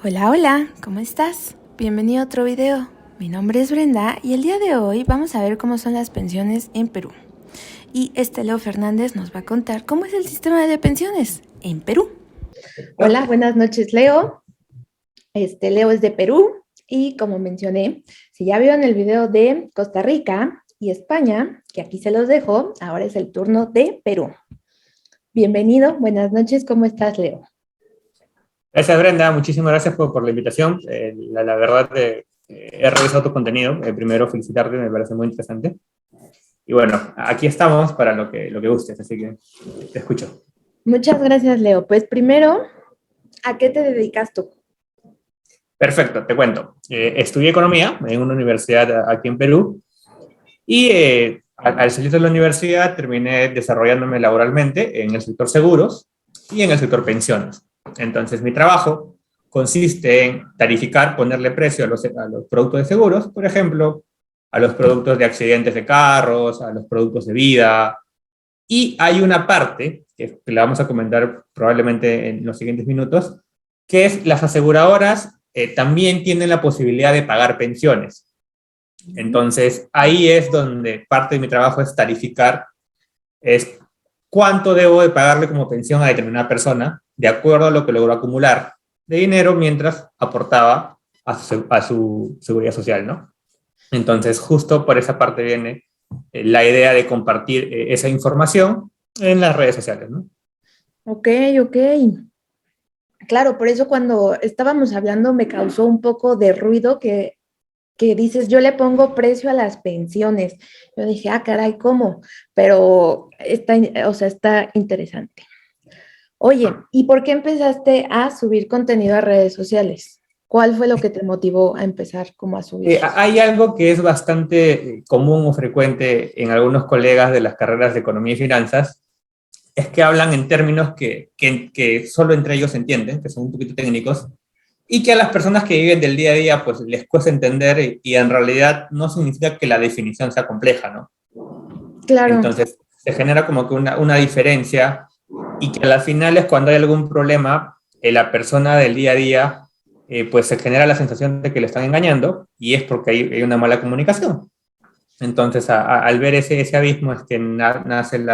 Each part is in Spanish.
Hola, hola, ¿cómo estás? Bienvenido a otro video. Mi nombre es Brenda y el día de hoy vamos a ver cómo son las pensiones en Perú. Y Leo Fernández nos va a contar cómo es el sistema de pensiones en Perú. Hola, buenas noches, Leo. Leo es de Perú y como mencioné, si ya vieron el video de Costa Rica y España, que aquí se los dejo, ahora es el turno de Perú. Bienvenido, buenas noches, ¿cómo estás, Leo? Gracias, Brenda. Muchísimas gracias por la invitación. La verdad, he revisado tu contenido. Primero, felicitarte, me parece muy interesante. Y bueno, aquí estamos para lo que gustes, así que te escucho. Muchas gracias, Leo. Pues primero, ¿a qué te dedicas tú? Perfecto, te cuento. Estudié economía en una universidad aquí en Perú y al salir de la universidad terminé desarrollándome laboralmente en el sector seguros y en el sector pensiones. Entonces, mi trabajo consiste en tarificar, ponerle precio a los productos de seguros, por ejemplo, a los productos de accidentes de carros, a los productos de vida. Y hay una parte, que la vamos a comentar probablemente en los siguientes minutos, que es las aseguradoras también tienen la posibilidad de pagar pensiones. Entonces, ahí es donde parte de mi trabajo es tarificar, es cuánto debo de pagarle como pensión a determinada persona, de acuerdo a lo que logró acumular de dinero mientras aportaba a su seguridad social, ¿no? Entonces, justo por esa parte viene la idea de compartir esa información en las redes sociales, ¿no? Ok, ok. Claro, por eso cuando estábamos hablando me causó un poco de ruido que dices, yo le pongo precio a las pensiones. Yo dije, ah, caray, ¿cómo? Pero está, o sea, está interesante. Oye, ¿y por qué empezaste a subir contenido a redes sociales? ¿Cuál fue lo que te motivó a empezar como a subir? Hay algo que es bastante común o frecuente en algunos colegas de las carreras de economía y finanzas, es que hablan en términos que solo entre ellos se entienden, que son un poquito técnicos, y que a las personas que viven del día a día pues les cuesta entender y en realidad no significa que la definición sea compleja, ¿no? Claro, Entonces se genera como que una diferencia y que a las finales cuando hay algún problema, la persona del día a día pues se genera la sensación de que le están engañando y es porque hay una mala comunicación. Entonces al ver ese abismo es que nace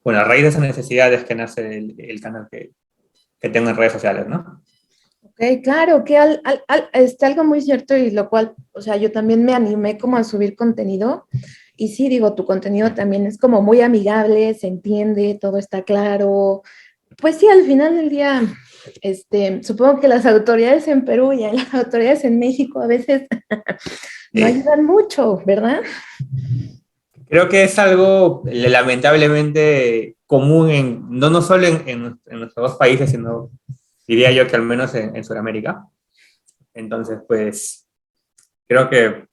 bueno, a raíz de esa necesidad es que nace el canal que tengo en redes sociales, ¿no? ok, claro, que está algo muy cierto y lo cual, o sea, yo también me animé como a subir contenido y sí, digo, tu contenido también es como muy amigable, se entiende, todo está claro. Pues sí, al final del día, supongo que las autoridades en Perú y las autoridades en México a veces no Eh, ayudan mucho, ¿verdad? Creo que es algo lamentablemente común no solo en nuestros dos países, sino diría yo que al menos en Sudamérica. Entonces, pues creo que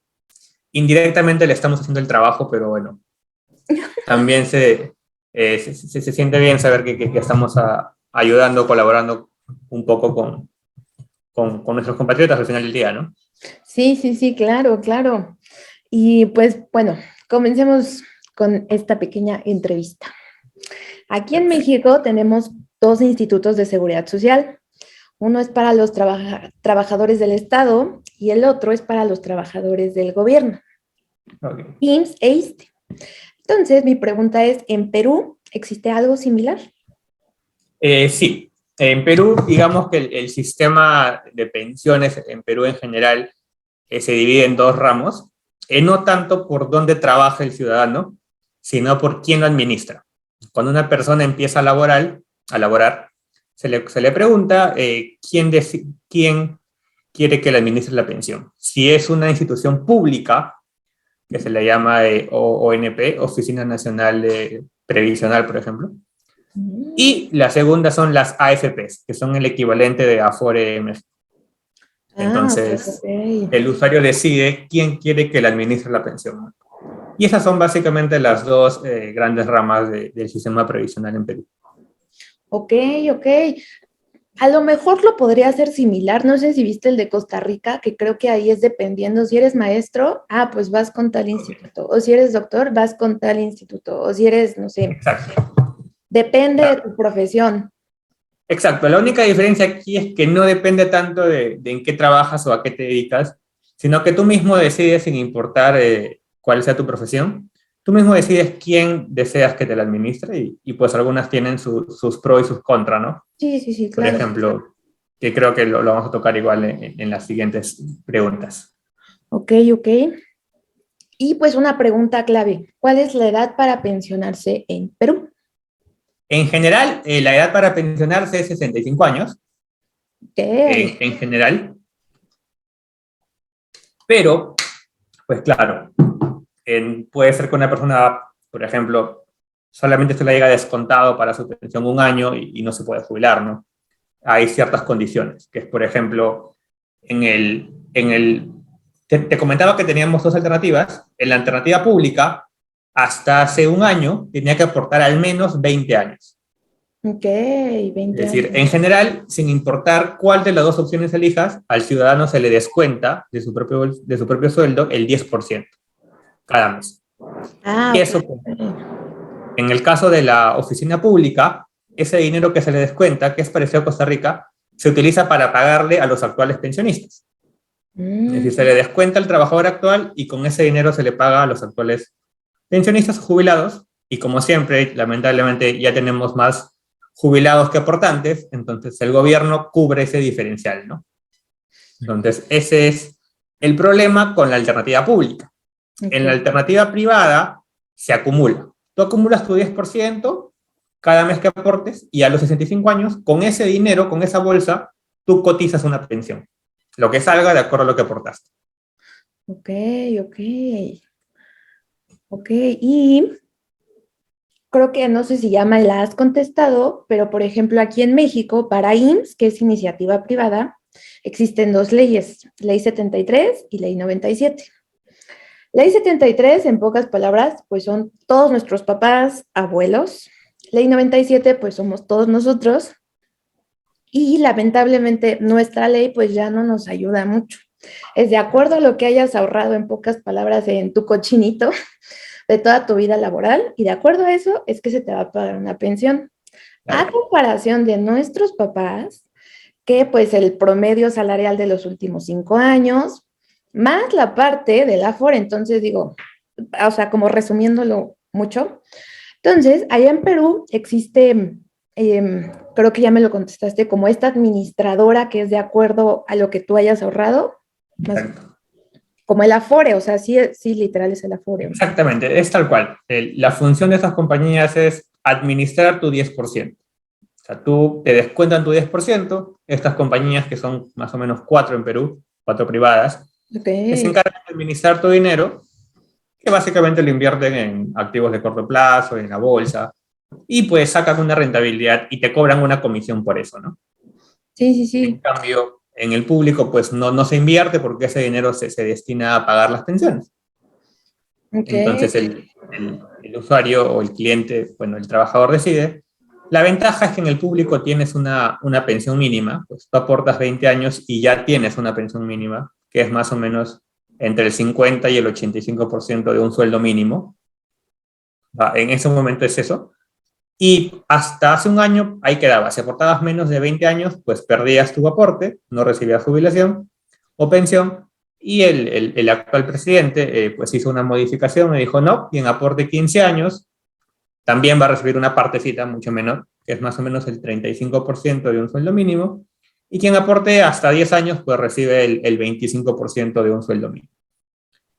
indirectamente le estamos haciendo el trabajo, pero bueno, también se siente bien saber que estamos ayudando, colaborando un poco con nuestros compatriotas al final del día, ¿no? Sí, sí, sí, claro, claro. Y pues bueno, comencemos con esta pequeña entrevista. Aquí en Perfecto. México tenemos dos institutos de seguridad social. Uno es para los trabajadores del Estado y el otro es para los trabajadores del gobierno, Okay. IMSS e ISSSTE. Entonces, mi pregunta es, ¿en Perú existe algo similar? Sí, en Perú, digamos que el sistema de pensiones en Perú en general se divide en dos ramos, no tanto por dónde trabaja el ciudadano, sino por quién lo administra. Cuando una persona empieza a laborar, se le pregunta quién quiere que le administre la pensión. Si es una institución pública, que se le llama ONP, Oficina Nacional de Previsional, por ejemplo, Mm. y la segunda son las AFPs, que son el equivalente de Afore México. Ah, ok, Entonces, ok. el usuario decide quién quiere que le administre la pensión. Y esas son básicamente las dos grandes ramas del sistema previsional en Perú. Ok, ok. A lo mejor lo podría hacer similar. No sé si viste el de Costa Rica, que creo que ahí es dependiendo. Si eres maestro, ah, pues vas con tal instituto. O si eres doctor, vas con tal instituto. O si eres, no sé, Exacto. depende de Claro. tu profesión. Exacto, la única diferencia aquí es que no depende tanto de en qué trabajas o a qué te dedicas, sino que tú mismo decides, sin importar cuál sea tu profesión, tú mismo decides quién deseas que te la administre y pues algunas tienen sus pros y sus contras, ¿no? Sí, sí, sí, Por claro. ejemplo, que creo que lo vamos a tocar igual en las siguientes preguntas. Ok, ok. Y pues una pregunta clave, ¿cuál es la edad para pensionarse en Perú? En general, la edad para pensionarse es 65 años, Ok. en general, pero, pues claro, puede ser que una persona, por ejemplo, solamente se le haya descontado para su pensión un año y no se puede jubilar, ¿no? Hay ciertas condiciones, que es, por ejemplo, te comentaba que teníamos dos alternativas. En la alternativa pública, hasta hace un año, tenía que aportar al menos 20 años. Ok, Es 20 decir, años. en general, sin importar cuál de las dos opciones elijas, al ciudadano se le descuenta de su propio sueldo el 10% cada mes. Ah, Y ok. eso, en el caso de la oficina pública, ese dinero que se le descuenta, que es parecido a Costa Rica, se utiliza para pagarle a los actuales pensionistas. Es decir, se Mm, le descuenta al trabajador actual y con ese dinero se le paga a los actuales pensionistas o jubilados. Y como siempre, lamentablemente ya tenemos más jubilados que aportantes, entonces el gobierno cubre ese diferencial, ¿no? Entonces, ese es el problema con la alternativa pública. En la ok. alternativa privada se acumula. Tú acumulas tu 10% cada mes que aportes y a los 65 años, con ese dinero, con esa bolsa, tú cotizas una pensión. Lo que salga de acuerdo a lo que aportaste. Ok, ok. Ok, y creo que no sé si ya me la has contestado, pero por ejemplo aquí en México, para IMSS, que es iniciativa privada, existen dos leyes, Ley 73 y Ley 97. Ley 73, en pocas palabras, pues son todos nuestros papás, abuelos. Ley 97, pues somos todos nosotros. Y lamentablemente nuestra ley pues ya no nos ayuda mucho. Es de acuerdo a lo que hayas ahorrado, en pocas palabras, en tu cochinito de toda tu vida laboral, y de acuerdo a eso es que se te va a pagar una pensión. A Claro. comparación de nuestros papás, que pues el promedio salarial de los últimos 5 años, más la parte del Afore, entonces digo, o sea, como resumiéndolo mucho. Entonces, allá en Perú existe, creo que ya me lo contestaste, como esta administradora que es de acuerdo a lo que tú hayas ahorrado, más Exacto. como el Afore, o sea, sí, sí, literal es el Afore. Exactamente, es tal cual. La función de estas compañías es administrar tu 10%. O sea, tú te descuentan tu 10%, estas compañías, que son más o menos cuatro en Perú, cuatro privadas, Ok, que se encargan de administrar tu dinero, que básicamente lo invierten en activos de corto plazo, en la bolsa, y pues sacan una rentabilidad y te cobran una comisión por eso, ¿no? sí, sí, En sí. cambio, en el público, pues no se invierte porque ese dinero se destina a pagar las pensiones. Ok, Entonces el usuario o el cliente, bueno, el trabajador decide. La ventaja es que en el público tienes una pensión mínima, pues tú aportas 20 años y ya tienes una pensión mínima, que es más o menos entre el 50 y el 85% de un sueldo mínimo. En ese momento es eso. Y hasta hace un año ahí quedaba. Si aportabas menos de 20 años, pues perdías tu aporte, no recibías jubilación o pensión. Y el actual presidente pues hizo una modificación y dijo, no, quien aporte 15 años también va a recibir una partecita mucho menor, que es más o menos el 35% de un sueldo mínimo. Y quien aporte hasta 10 años, pues recibe el 25% de un sueldo mínimo.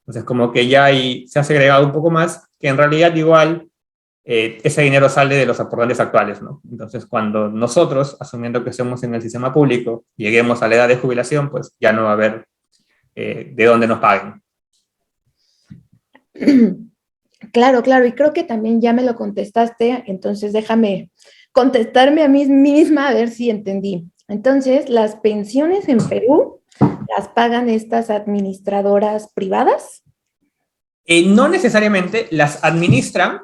Entonces, como que ya ahí se ha segregado un poco más, que en realidad igual ese dinero sale de los aportantes actuales, ¿no? Entonces, cuando nosotros, asumiendo que estemos en el sistema público, lleguemos a la edad de jubilación, pues ya no va a haber de dónde nos paguen. claro, claro, y creo que también ya me lo contestaste, entonces déjame contestarme a mí misma a ver si entendí. Entonces, las pensiones en Perú las pagan estas administradoras privadas. No necesariamente las administran.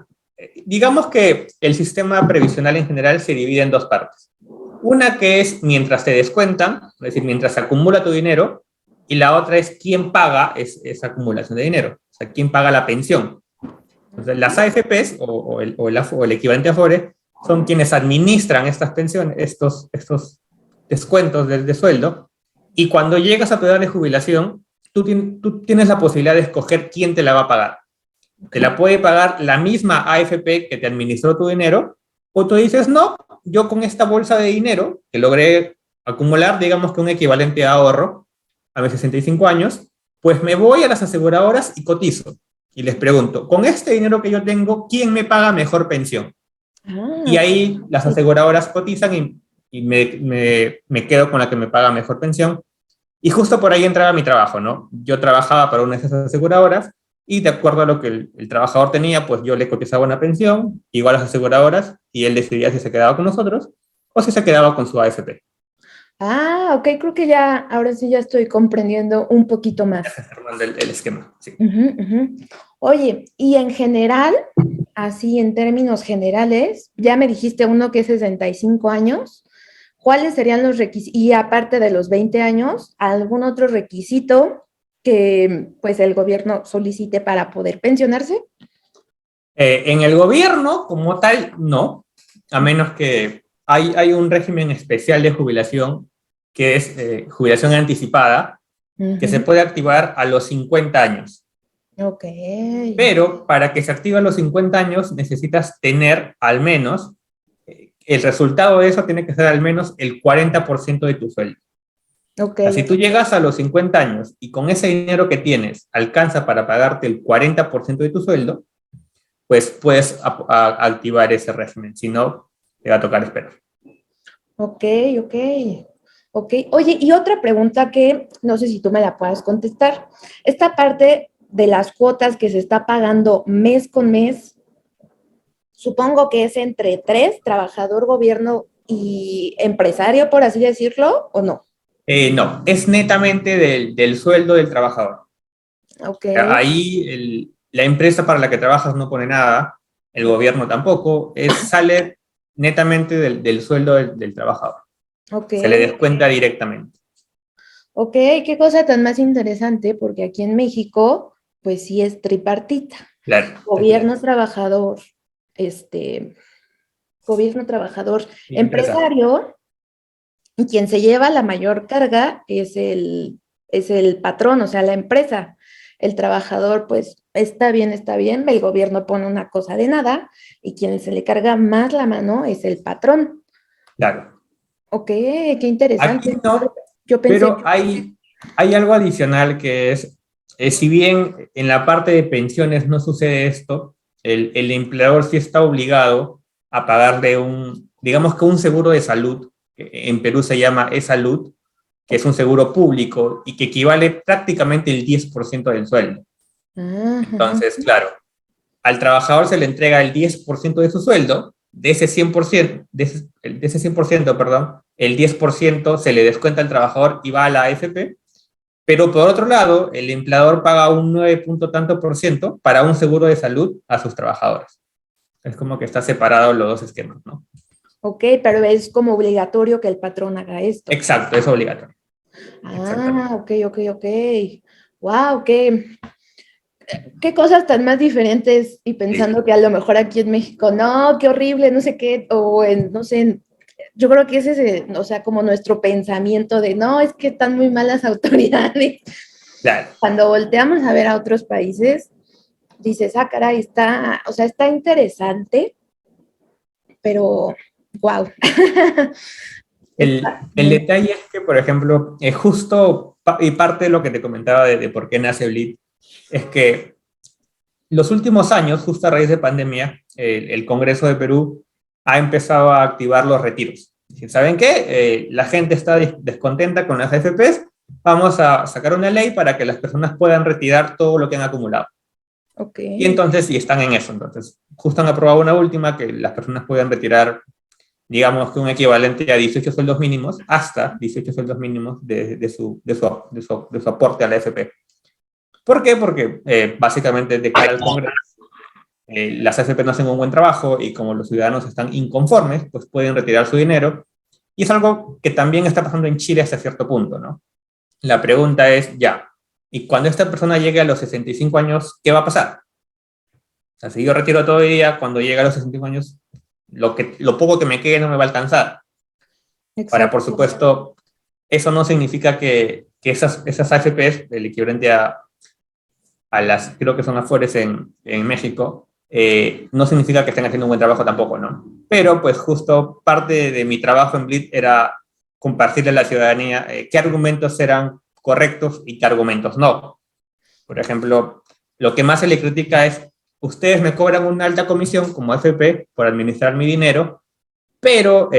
Digamos que el sistema previsional en general se divide en dos partes. Una que es mientras te descuentan, es decir, mientras se acumula tu dinero, y la otra es quién paga esa acumulación de dinero, o sea, quién paga la pensión. Entonces, las AFPs o el equivalente a Afore son quienes administran estas pensiones, estos descuentos de sueldo, y cuando llegas a tu edad de jubilación, tú tienes la posibilidad de escoger quién te la va a pagar. Te la puede pagar la misma AFP que te administró tu dinero, o tú dices, no, yo con esta bolsa de dinero que logré acumular, digamos que un equivalente a ahorro a mis 65 años, pues me voy a las aseguradoras y cotizo. Y les pregunto, con este dinero que yo tengo, ¿quién me paga mejor pensión? Y Ah, ahí las aseguradoras cotizan y me quedo con la que me paga mejor pensión. Y justo por ahí entraba mi trabajo, ¿no? Yo trabajaba para una de esas aseguradoras y de acuerdo a lo que el trabajador tenía, pues yo le cotizaba una pensión, igual a las aseguradoras, y él decidía si se quedaba con nosotros o si se quedaba con su AFP. ok, creo que ya, ahora sí ya estoy comprendiendo un poquito Ya más. se está armando el esquema, sí. Ujú, ujú. Oye, y en general, así en términos generales, ya me dijiste uno que es 65 años, ¿cuáles serían los requisitos? Y aparte de los 20 años, ¿algún otro requisito que pues el gobierno solicite para poder pensionarse? En el gobierno, como tal, no, a menos que hay un régimen especial de jubilación, que es jubilación anticipada, que se Ujú. puede activar a los 50 años. Ok. Pero para que se active a los 50 años necesitas tener al menos, el resultado de eso tiene que ser al menos el 40% de tu sueldo. Ok. O sea, si tú llegas a los 50 años y con ese dinero que tienes alcanza para pagarte el 40% de tu sueldo, pues puedes activar ese régimen. Si no, te va a tocar esperar. Ok, ok, ok. Oye, y otra pregunta que no sé si tú me la puedas contestar. Esta parte de las cuotas que se está pagando mes con mes, supongo que es entre tres, trabajador, gobierno y empresario, por así decirlo, ¿o no? No, es netamente del sueldo del trabajador. Ok, Ahí la empresa para la que trabajas no pone nada, el gobierno tampoco, sale netamente del sueldo del trabajador. ok, Se le descuenta directamente. ok. Qué cosa tan más interesante, porque aquí en México, pues sí es tripartita. Claro, Gobierno, trabajador, este, gobierno, trabajador, y empresa. empresario. Y quien se lleva la mayor carga es el patrón, o sea, la empresa. El trabajador, pues, está bien, el gobierno pone una cosa de nada y quien se le carga más la mano es el patrón. Claro. Ok, qué Aquí interesante. no, Yo pensé pero que... hay algo adicional que es, si bien en la parte de pensiones no sucede esto, el empleador sí está obligado a pagarle digamos que un seguro de salud, que en Perú se llama e-salud, que es un seguro público y que equivale prácticamente el 10% del sueldo. Ajá, Entonces, claro, al trabajador se le entrega el 10% de su sueldo, de ese 100%, de ese 100%, perdón, el 10% se le descuenta al trabajador y va a la AFP, pero por otro lado, el empleador paga un 9 punto tanto por ciento para un seguro de salud a sus trabajadores. Es como que está separado los dos esquemas, ¿no? ok, pero es como obligatorio que el patrón haga esto. Exacto, es obligatorio. Ah, Exactamente. ok, ok, ok. Wow, qué cosas tan más diferentes y Sí, pensando que a lo mejor aquí en México, no, qué horrible, no sé qué, o en, no sé, yo creo que ese es, o sea, como nuestro pensamiento de, no, es que están muy malas autoridades. claro. Cuando volteamos a ver a otros países, dices, ah, caray, está, o sea, está interesante, pero, wow. El, Está el muy, detalle es que, por ejemplo, justo, y parte de lo que te comentaba de por qué nace Blit, es que los últimos años, justo a raíz de pandemia, el Congreso de Perú ha empezado a activar los retiros. ¿Saben qué? La gente está descontenta con las AFPs, vamos a sacar una ley para que las personas puedan retirar todo lo que han acumulado. ok. Y entonces, y están en eso. Entonces, justo han aprobado una última que las personas puedan retirar, digamos que un equivalente a 18 sueldos mínimos, hasta 18 sueldos mínimos de su aporte a la AFP. ¿Por qué? Porque básicamente de cara al Congreso las AFP no hacen un buen trabajo y como los ciudadanos están inconformes, pues pueden retirar su dinero. Y es algo que también está pasando en Chile hasta cierto punto, ¿no? La pregunta es, ya, y cuando esta persona llegue a los 65 años, ¿qué va a pasar? O sea, si yo retiro todo el día, cuando llegue a los 65 años, lo poco que me quede no me va a alcanzar. Ahora, por Exacto. supuesto, eso no significa que esas AFPs, el equivalente a las, creo que son Afores en México, no significa que estén haciendo un buen trabajo tampoco, ¿no? Pero pues justo parte de mi trabajo en Blit era compartirle a la ciudadanía qué argumentos eran correctos y qué argumentos no. Por ejemplo, lo que más se le critica es, ustedes me cobran una alta comisión como AFP por administrar mi dinero, pero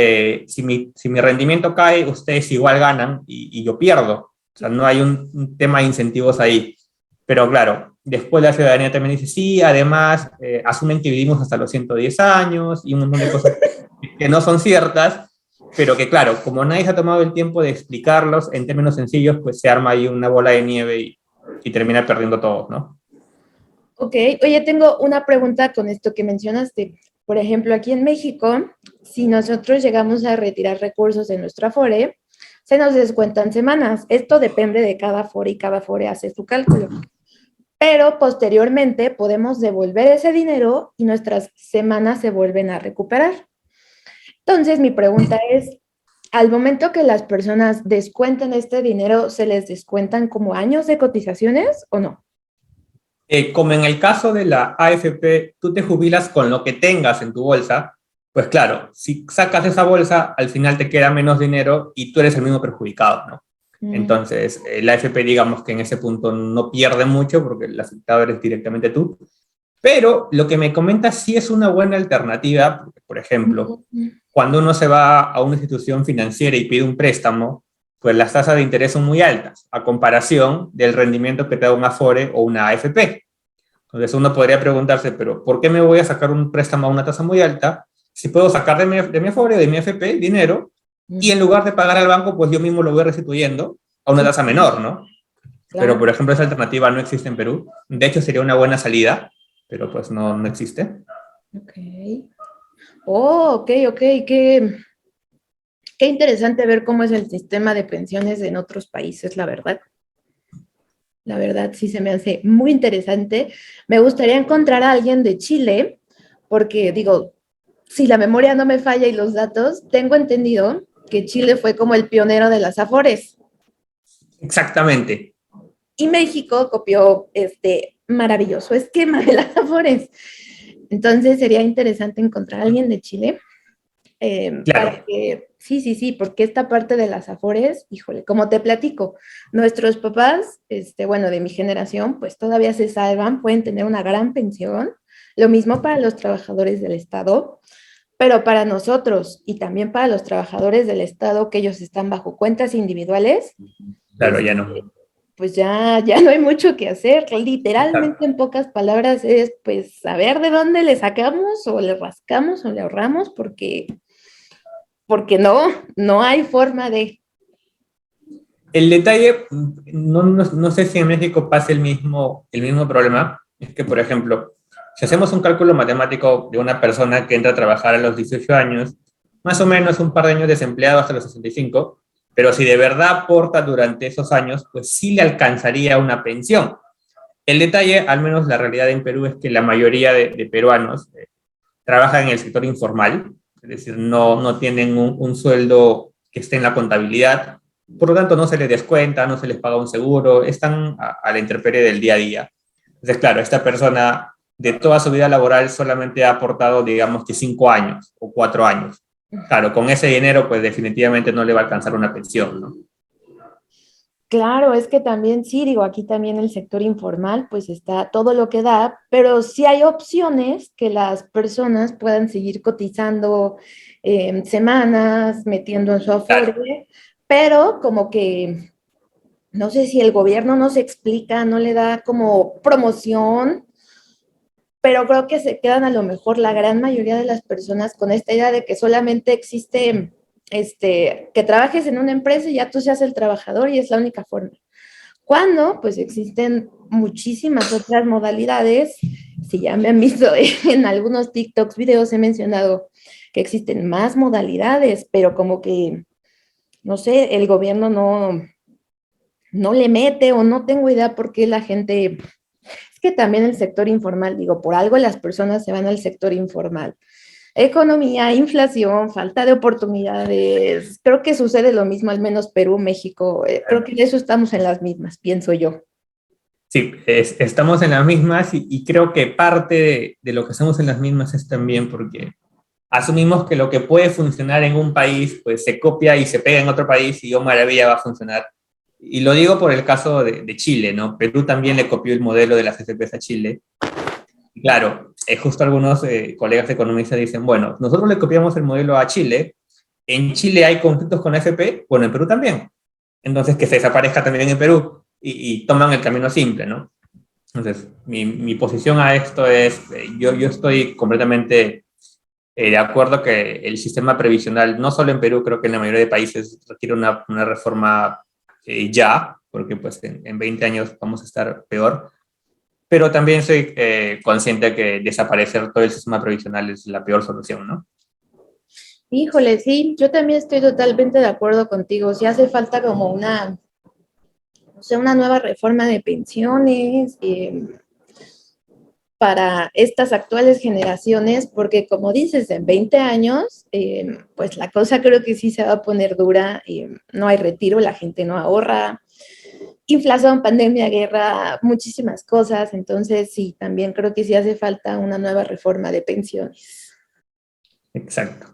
si mi rendimiento cae, ustedes igual ganan y yo pierdo. O sea, no hay un tema de incentivos ahí. Pero claro, después la ciudadanía también dice, sí, además asumen que vivimos hasta los 110 años y un montón de cosas que no son ciertas, pero que claro, como nadie se ha tomado el tiempo de explicarlos en términos sencillos, pues se arma ahí una bola de nieve y termina perdiendo todos, ¿no? Ok, oye, tengo una pregunta con esto que mencionaste. Por ejemplo, aquí en México, si nosotros llegamos a retirar recursos de nuestra Afore, se nos descuentan semanas. Esto depende de cada Afore y cada Afore hace su cálculo. Pero posteriormente podemos devolver ese dinero y nuestras semanas se vuelven a recuperar. Entonces, mi pregunta es, al momento que las personas descuenten este dinero, ¿se les descuentan como años de cotizaciones o no? Como en el caso de la AFP, tú te jubilas con lo que tengas en tu bolsa, pues claro, si sacas esa bolsa, al final te queda menos dinero y tú eres el mismo perjudicado, ¿no? Mm. Entonces, la AFP, digamos que en ese punto no pierde mucho porque el afectado eres directamente tú, pero lo que me comentas sí es una buena alternativa, porque, por ejemplo, cuando uno se va a una institución financiera y pide un préstamo, pues las tasas de interés son muy altas a comparación del rendimiento que te da un Afore o una AFP. Entonces uno podría preguntarse, pero ¿por qué me voy a sacar un préstamo a una tasa muy alta si puedo sacar de mi Afore o de mi AFP dinero y en lugar de pagar al banco, pues yo mismo lo voy restituyendo a una tasa menor, ¿no? Pero, Claro, por ejemplo, esa alternativa no existe en Perú. De hecho, sería una buena salida, pero pues no existe. ok. Oh, ok, ok, qué interesante ver cómo es el sistema de pensiones en otros países, la verdad. La verdad, sí se me hace muy interesante. Me gustaría encontrar a alguien de Chile, porque digo, si la memoria no me falla y los datos, tengo entendido que Chile fue como el pionero de las Afores Exactamente, y México copió este maravilloso esquema de las Afores. Entonces sería interesante encontrar a alguien de Chile para claro. que, sí, sí, sí, porque esta parte de las Afores, híjole, como te platico, nuestros papás, bueno, de mi generación, pues todavía se salvan, pueden tener una gran pensión, lo mismo para los trabajadores del Estado, pero para nosotros y también para los trabajadores del Estado, que ellos están bajo cuentas individuales, Claro, ya no. pues ya no hay mucho que hacer. Literalmente, Exacto. en pocas palabras, es pues saber de dónde le sacamos o le rascamos o le ahorramos, porque no hay forma de... El detalle, no sé si en México pasa el mismo problema, es que, por ejemplo, si hacemos un cálculo matemático de una persona que entra a trabajar a los 18 años, más o menos un par de años desempleado hasta los 65, pero si de verdad aporta durante esos años, pues sí le alcanzaría una pensión. El detalle, al menos la realidad en Perú, es que la mayoría de peruanos trabajan en el sector informal, es decir, no tienen un sueldo que esté en la contabilidad, por lo tanto no se les descuenta, no se les paga un seguro, están a la intemperie del día a día. Entonces, claro, esta persona de toda su vida laboral solamente ha aportado, digamos que 5 años o 4 años. Claro, con ese dinero, pues definitivamente no le va a alcanzar una pensión, ¿no? Claro, es que también, sí, digo, aquí también el sector informal, pues está todo lo que da, pero sí hay opciones que las personas puedan seguir cotizando semanas, metiendo en su Claro, Afore, pero como que, no sé si el gobierno no se explica, no le da como promoción, pero creo que se quedan a lo mejor la gran mayoría de las personas con esta idea de que solamente existe, que trabajes en una empresa y ya tú seas el trabajador y es la única forma. Cuando, pues existen muchísimas otras modalidades, si ya me han visto en algunos TikToks, videos, he mencionado que existen más modalidades, pero como que, no sé, el gobierno no le mete o no tengo idea por qué la gente es que también el sector informal, digo, por algo las personas se van al sector informal. Economía, inflación, falta de oportunidades. Creo que sucede lo mismo, al menos Perú, México. Creo que de eso estamos en las mismas, pienso yo. Sí, estamos en las mismas y creo que parte de lo que estamos en las mismas es también porque asumimos que lo que puede funcionar en un país, pues se copia y se pega en otro país y, oh maravilla, va a funcionar. Y lo digo por el caso de Chile, ¿no? Perú también le copió el modelo de las FPs a Chile. Y claro, justo algunos colegas economistas dicen, bueno, nosotros le copiamos el modelo a Chile, en Chile hay conflictos con AFP, bueno, en Perú también. Entonces, que se desaparezca también en Perú y toman el camino simple, ¿no? Entonces, mi posición a esto es, yo estoy completamente de acuerdo que el sistema previsional, no solo en Perú, creo que en la mayoría de países requiere una reforma ya, porque pues en 20 años vamos a estar peor, pero también soy consciente que desaparecer todo el sistema previsional es la peor solución, ¿no? Híjole, sí, yo también estoy totalmente de acuerdo contigo. Si hace falta como una, o sea, una nueva reforma de pensiones para estas actuales generaciones, porque como dices, en 20 años, pues la cosa creo que sí se va a poner dura, no hay retiro, la gente no ahorra, inflación, pandemia, guerra, muchísimas cosas, entonces sí, también creo que sí hace falta una nueva reforma de pensiones. Exacto.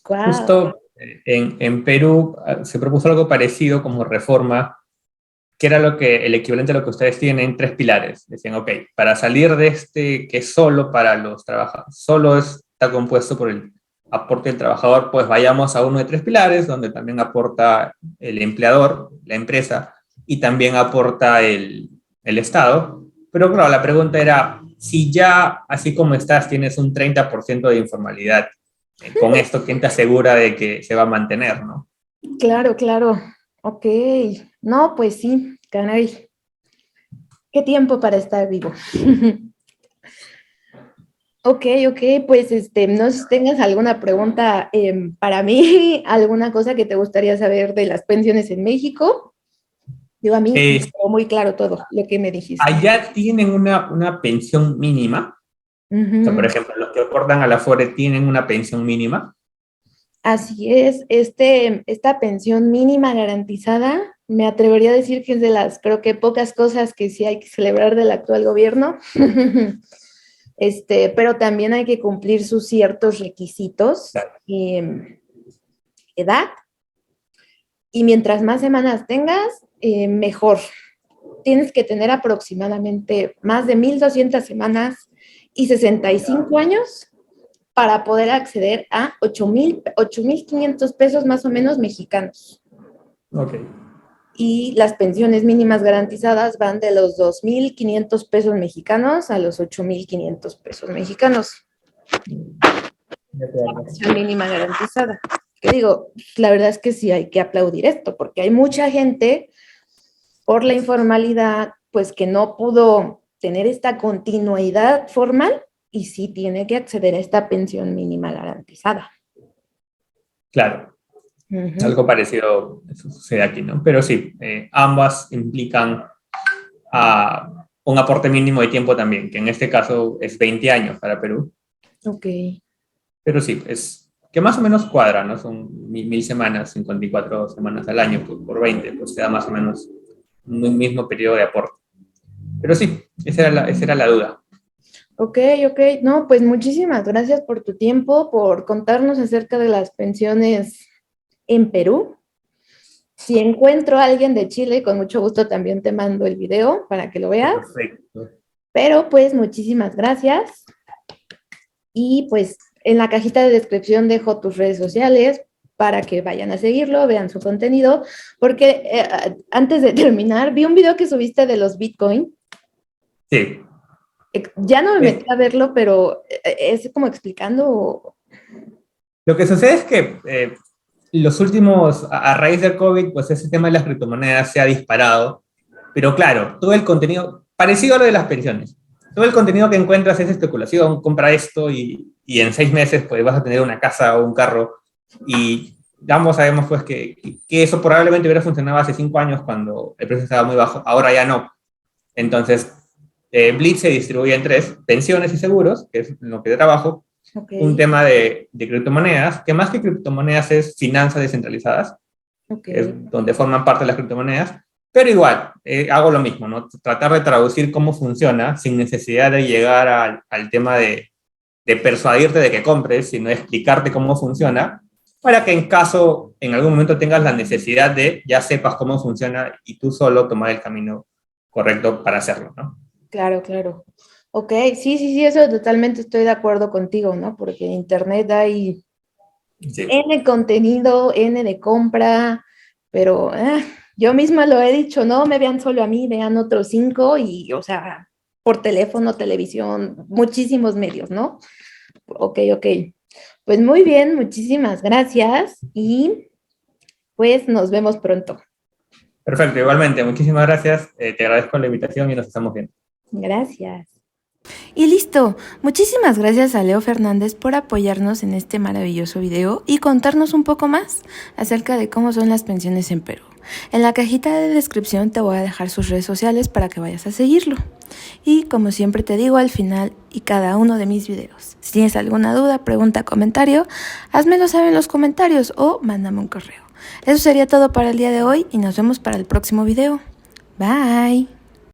Wow. Justo en Perú se propuso algo parecido como reforma, que era lo que, el equivalente a lo que ustedes tienen, tres pilares. Decían, ok, para salir de este que es solo para los trabajadores, solo está compuesto por el aporte del trabajador, pues vayamos a uno de tres pilares, donde también aporta el empleador, la empresa, y también aporta el Estado. Pero claro, la pregunta era, si ya, así como estás, tienes un 30% de informalidad, con esto, ¿quién te asegura de que se va a mantener, no? Claro, claro. Ok. No, pues sí, caray. Qué tiempo para estar vivo. Ok, ok, pues no sé si tengas alguna pregunta para mí, alguna cosa que te gustaría saber de las pensiones en México. Digo, a mí me Eh, quedó muy claro todo lo que me dijiste. allá tienen una pensión mínima. O sea, por Ujú. ejemplo, los que aportan a la FORE tienen una pensión mínima. Así es, esta pensión mínima garantizada, me atrevería a decir que es de las, creo que pocas cosas que sí hay que celebrar del actual gobierno. Pero también hay que cumplir sus ciertos requisitos, edad, y mientras más semanas tengas, mejor. Tienes que tener aproximadamente más de 1,200 semanas y 65 años para poder acceder a 8,500 pesos más o menos mexicanos. Ok. Y las pensiones mínimas garantizadas van de los 2,500 pesos mexicanos a los 8,500 pesos mexicanos. De acuerdo. Pensión mínima garantizada. Que digo, la verdad es que sí hay que aplaudir esto, porque hay mucha gente por la informalidad, pues que no pudo tener esta continuidad formal y sí tiene que acceder a esta pensión mínima garantizada. Claro, Uh -huh. algo parecido sucede aquí, ¿no? Pero sí, ambas implican un aporte mínimo de tiempo también, que en este caso es 20 años para Perú. Ok. Pero sí, es que más o menos cuadra, ¿no? Son 1.000 semanas, 54 semanas al año por 20, pues te da más o menos un mismo periodo de aporte. Pero sí, esa era la duda. Ok, ok. No, pues muchísimas gracias por tu tiempo, por contarnos acerca de las pensiones en Perú. Si encuentro a alguien de Chile, con mucho gusto también te mando el video para que lo veas. Perfecto. Pero pues muchísimas gracias. Y pues en la cajita de descripción dejo tus redes sociales para que vayan a seguirlo, vean su contenido, porque antes de terminar, vi un video que subiste de los Bitcoin. Sí. Ya no me metí Eh, a verlo, pero es como explicando. lo que sucede es que los últimos, a raíz del COVID, pues ese tema de las criptomonedas se ha disparado. Pero claro, todo el contenido, parecido a lo de las pensiones, todo el contenido que encuentras es especulación, compra esto y en 6 meses pues vas a tener una casa o un carro. Y ambos sabemos pues que eso probablemente hubiera funcionado hace 5 años cuando el precio estaba muy bajo, ahora ya no. Entonces, Blitz se distribuye en tres: pensiones y seguros, que es lo que de trabajo, Ok, un tema de criptomonedas, que más que criptomonedas es finanzas descentralizadas, ok, que es donde forman parte de las criptomonedas, pero igual, hago lo mismo, ¿no? Tratar de traducir cómo funciona sin necesidad de llegar al tema de persuadirte de que compres, sino explicarte cómo funciona, para que en caso en algún momento tengas la necesidad de ya sepas cómo funciona y tú solo tomar el camino correcto para hacerlo, ¿no? claro, claro. Ok, sí, sí, sí, eso totalmente estoy de acuerdo contigo, ¿no? Porque en internet hay Sí. N contenido, N de compra, pero yo misma lo he dicho, no me vean solo a mí, vean otros cinco y, o sea, por teléfono, televisión, muchísimos medios, ¿no? Ok, ok. Pues muy bien, muchísimas gracias y pues nos vemos pronto. Perfecto, igualmente, muchísimas gracias, te agradezco la invitación y nos estamos viendo. Gracias. Y listo. Muchísimas gracias a Leo Fernández por apoyarnos en este maravilloso video y contarnos un poco más acerca de cómo son las pensiones en Perú. En la cajita de descripción te voy a dejar sus redes sociales para que vayas a seguirlo. Y como siempre te digo al final y cada uno de mis videos, si tienes alguna duda, pregunta, comentario, házmelo saber en los comentarios o mándame un correo. Eso sería todo para el día de hoy y nos vemos para el próximo video. Bye.